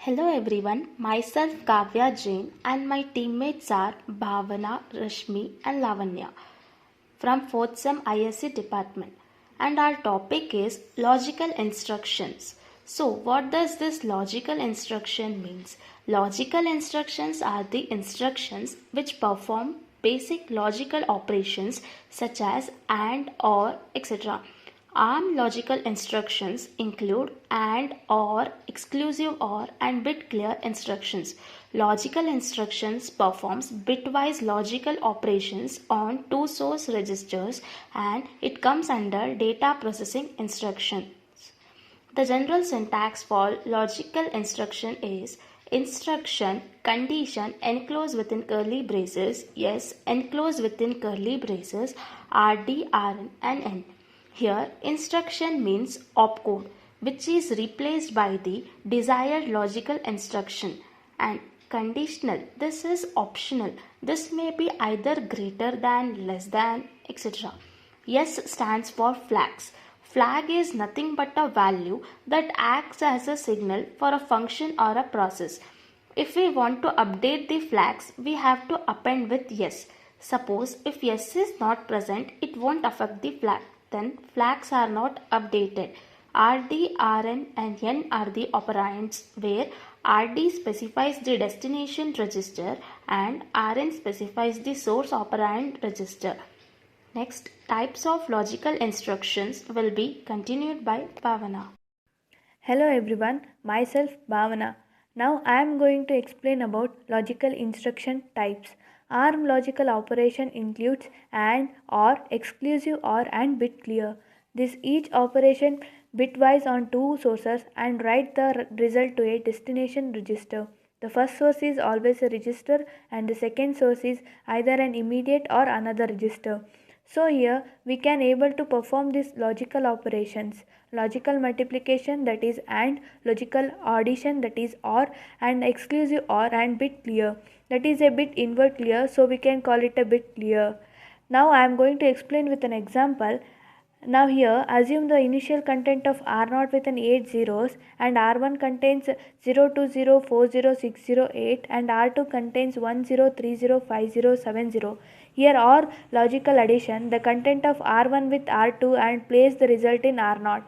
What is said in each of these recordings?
Hello everyone, myself Kavya Jain and my teammates are Bhavana, Rashmi and Lavanya from 4th Sem ISC department, and our topic is logical instructions. So what does this logical instruction means? Logical instructions are the instructions which perform basic logical operations such as and, or, etc. ARM logical instructions include AND, OR, exclusive OR and bit clear instructions. Logical instructions performs bitwise logical operations on two source registers and it comes under data processing instructions. The general syntax for logical instruction is instruction, condition enclosed within curly braces, yes, enclosed within curly braces, RD, RN and N. Here, instruction means opcode, which is replaced by the desired logical instruction, and conditional, this is optional. This may be either greater than, less than, etc. S stands for flags. Flag is nothing but a value that acts as a signal for a function or a process. If we want to update the flags, we have to append with yes. Suppose if yes is not present, it won't affect the flag. Then flags are not updated. RD, RN and N are the operands where RD specifies the destination register and RN specifies the source operand register. Next, types of logical instructions will be continued by Bhavana. Hello everyone, myself Bhavana. Now I am going to explain about logical instruction types. ARM logical operation includes AND, OR, exclusive OR and bit clear. This each operation bitwise on two sources and write the result to a destination register. The first source is always a register and the second source is either an immediate or another register. So here we can able to perform these logical operations. Logical multiplication, that is AND, logical addition, that is OR, and exclusive OR and bit clear, that is a bit invert clear, so we can call it a bit clear. Now I am going to explain with an example. Now here assume the initial content of R0 with an 8 zeros and R1 contains 020406008 and R2 contains 10305070. Here OR logical addition the content of R1 with R2 and place the result in R0.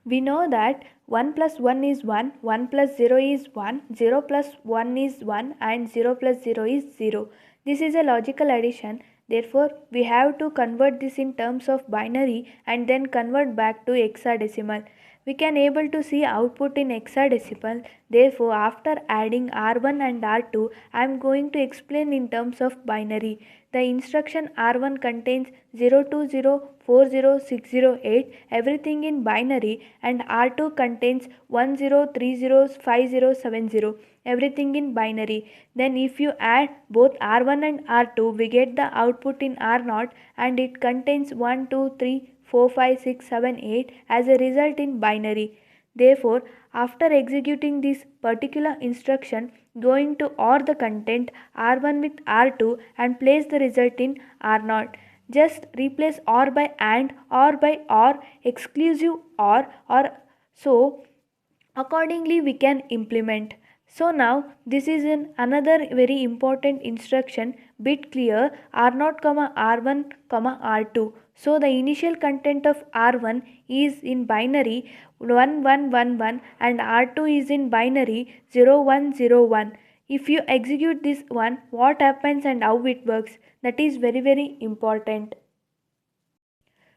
We know that 1 plus 1 is 1, 1 plus 0 is 1, 0 plus 1 is 1 and 0 plus 0 is 0. This is a logical addition. Therefore, we have to convert this in terms of binary and then convert back to hexadecimal. We can able to see output in hexadecimal. Therefore, after adding R1 and R2, I am going to explain in terms of binary. The instruction R1 contains 020406008 everything in binary and R2 contains 10305070 everything in binary. Then if you add both R1 and R2, we get the output in R0 and it contains 1, 2, 3, 4, 5, 6, 7, 8 as a result in binary. Therefore, after executing this particular instruction, going to OR the content R1 with R2 and place the result in R0. Just replace OR by AND, OR by OR, exclusive OR, or so accordingly we can implement. So now this is another very important instruction, bit clear R0, R1, R2. So the initial content of R1 is in binary 1111 and R2 is in binary 0101. If you execute this one, what happens and how it works, that is very important.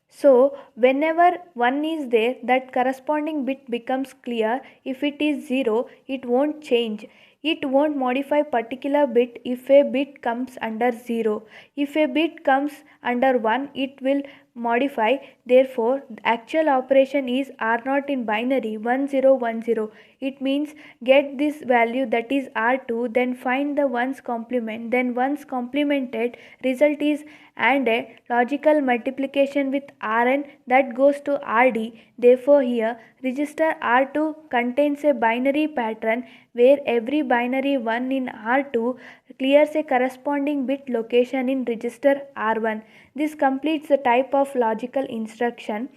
So whenever 1 is there, that corresponding bit becomes clear. If it is 0, it won't change. It won't modify particular bit if a bit comes under 0. If a bit comes under 1, it will modify. Therefore, the actual operation is R0 in binary 1010. It means get this value, that is R2, then find the ones complement, then once complemented result is and a logical multiplication with Rn, that goes to Rd. Therefore here register R2 contains a binary pattern where every binary 1 in R2 clears a corresponding bit location in register R1. This completes the type of logical instruction.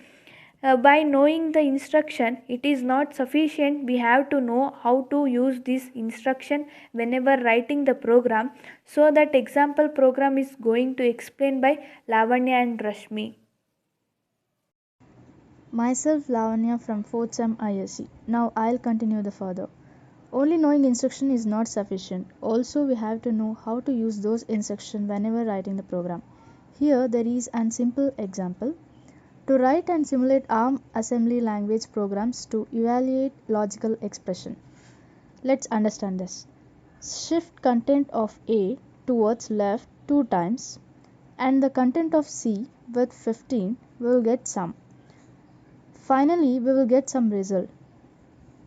By knowing the instruction, it is not sufficient. We have to know how to use this instruction whenever writing the program. So that example program is going to explain by Lavanya and Rashmi. Myself Lavanya from 4th SEM ISC. Now I'll continue the further. Only knowing instruction is not sufficient. Also we have to know how to use those instructions whenever writing the program. Here there is an simple example. To write and simulate ARM assembly language programs to evaluate logical expression. Let's understand this. Shift content of A towards left 2 times and the content of C with 15 will get sum. Finally, we will get some result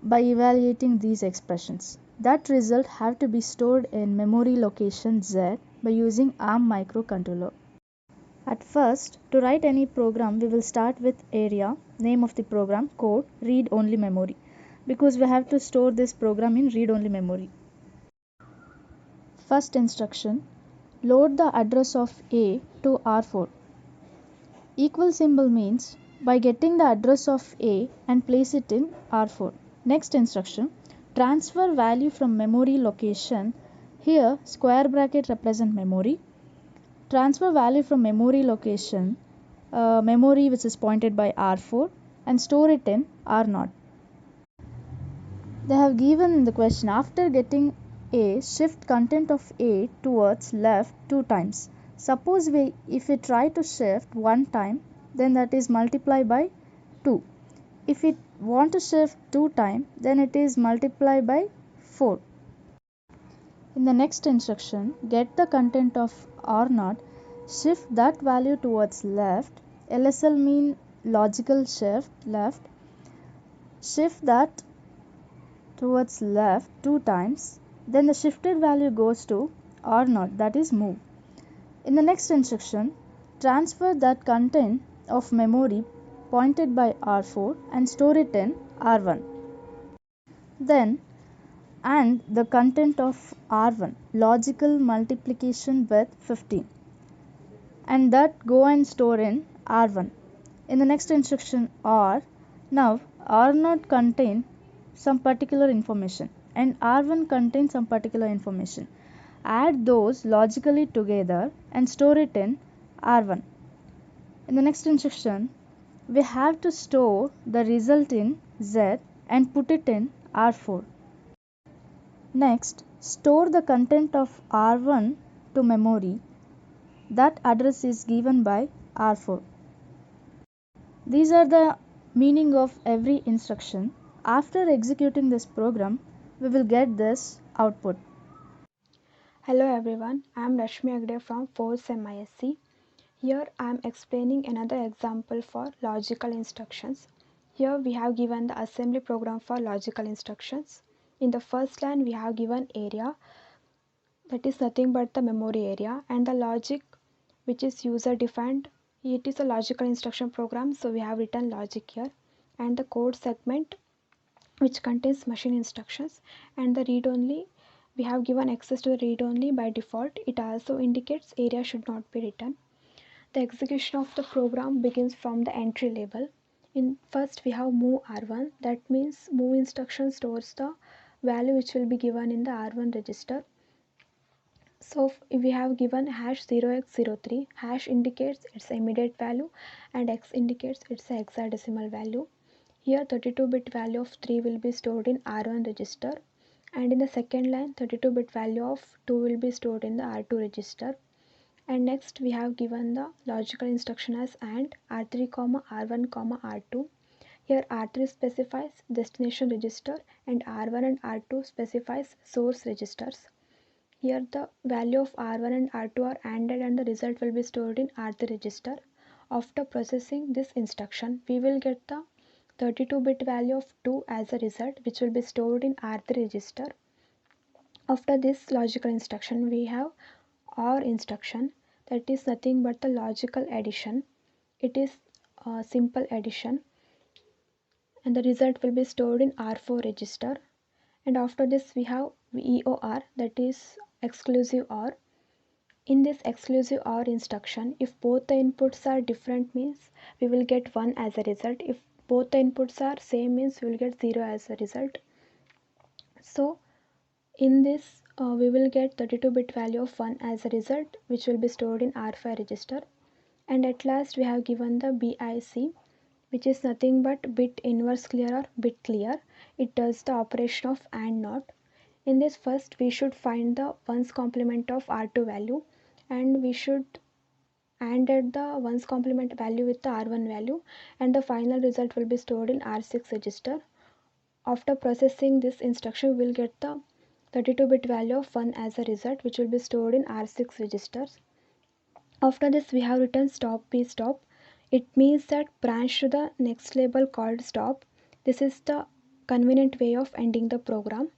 by evaluating these expressions. That result have to be stored in memory location Z by using ARM microcontroller. At first, to write any program, we will start with area, name of the program, code, read only memory, because we have to store this program in read only memory. First instruction, load the address of A to R4. Equal symbol means by getting the address of A and place it in R4. Next instruction, transfer value from memory location. Here square bracket represent memory. Transfer value from memory location, memory which is pointed by R4 and store it in R0. They have given in the question, after getting A, shift content of A towards left 2 times. Suppose if we try to shift 1 time, then that is multiply by 2. If we want to shift 2 times, then it is multiply by 4. In the next instruction, get the content of R0, shift that value towards left. LSL mean logical shift left. Shift that towards left 2 times. Then the shifted value goes to R0, that is move. In the next instruction, transfer that content of memory pointed by R4 and store it in R1. Then and the content of R1 logical multiplication with 15 and that go and store in R1. In the next instruction R, now R0 contain some particular information and R1 contains some particular information. Add those logically together and store it in R1. In the next instruction, we have to store the result in Z and put it in R4. Next, store the content of R1 to memory. That address is given by R4. These are the meaning of every instruction. After executing this program, we will get this output. Hello everyone, I am Rashmi Agde from 4th SEM ISC. Here I am explaining another example for logical instructions. Here we have given the assembly program for logical instructions. In the first line we have given area, that is nothing but the memory area, and the logic which is user defined. It is a logical instruction program, so we have written logic here, and the code segment which contains machine instructions, and the read only, we have given access to the read only by default. It also indicates area should not be written. The execution of the program begins from the entry label. In first we have move R1, that means move instruction stores the value which will be given in the R1 register. So if we have given hash 0x03, hash indicates its immediate value and x indicates its hexadecimal value. Here 32-bit value of 3 will be stored in R1 register, and in the second line 32-bit value of 2 will be stored in the R2 register. And next we have given the logical instruction as AND R3, R1, R2. Here R3 specifies destination register and R1 and R2 specifies source registers. Here the value of R1 and R2 are ANDed and the result will be stored in R3 register. After processing this instruction, we will get the 32-bit value of 2 as a result, which will be stored in R3 register. After this logical instruction, we have OR instruction, that is nothing but the logical addition. It is a simple addition and the result will be stored in R4 register. And after this we have EOR, that is exclusive OR. In this exclusive OR instruction, if both the inputs are different means we will get 1 as a result. If both the inputs are same means we will get 0 as a result. So in this we will get 32-bit value of 1 as a result, which will be stored in R5 register. And at last we have given the BIC, which is nothing but bit inverse clear or bit clear. It does the operation of AND NOT. In this, first we should find the ones complement of R2 value, and we should AND at the ones complement value with the R1 value, and the final result will be stored in R6 register. After processing this instruction, we will get the 32-bit value of 1 as a result, which will be stored in R6 registers. After this, we have written stop B stop. It means that branch to the next label called stop. This is the convenient way of ending the program,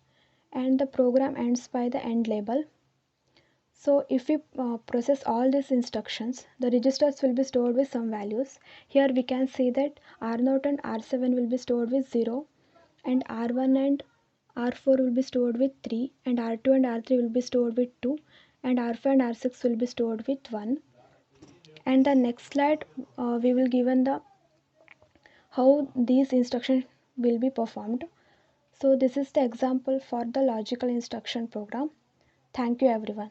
and the program ends by the end label. So if we process all these instructions, the registers will be stored with some values. Here we can see that R0 and R7 will be stored with 0, and R1 and R4 will be stored with 3, and R2 and R3 will be stored with 2, and R5 and R6 will be stored with 1. And the next slide we will given the how these instructions will be performed. So this is the example for the logical instruction program. Thank you everyone.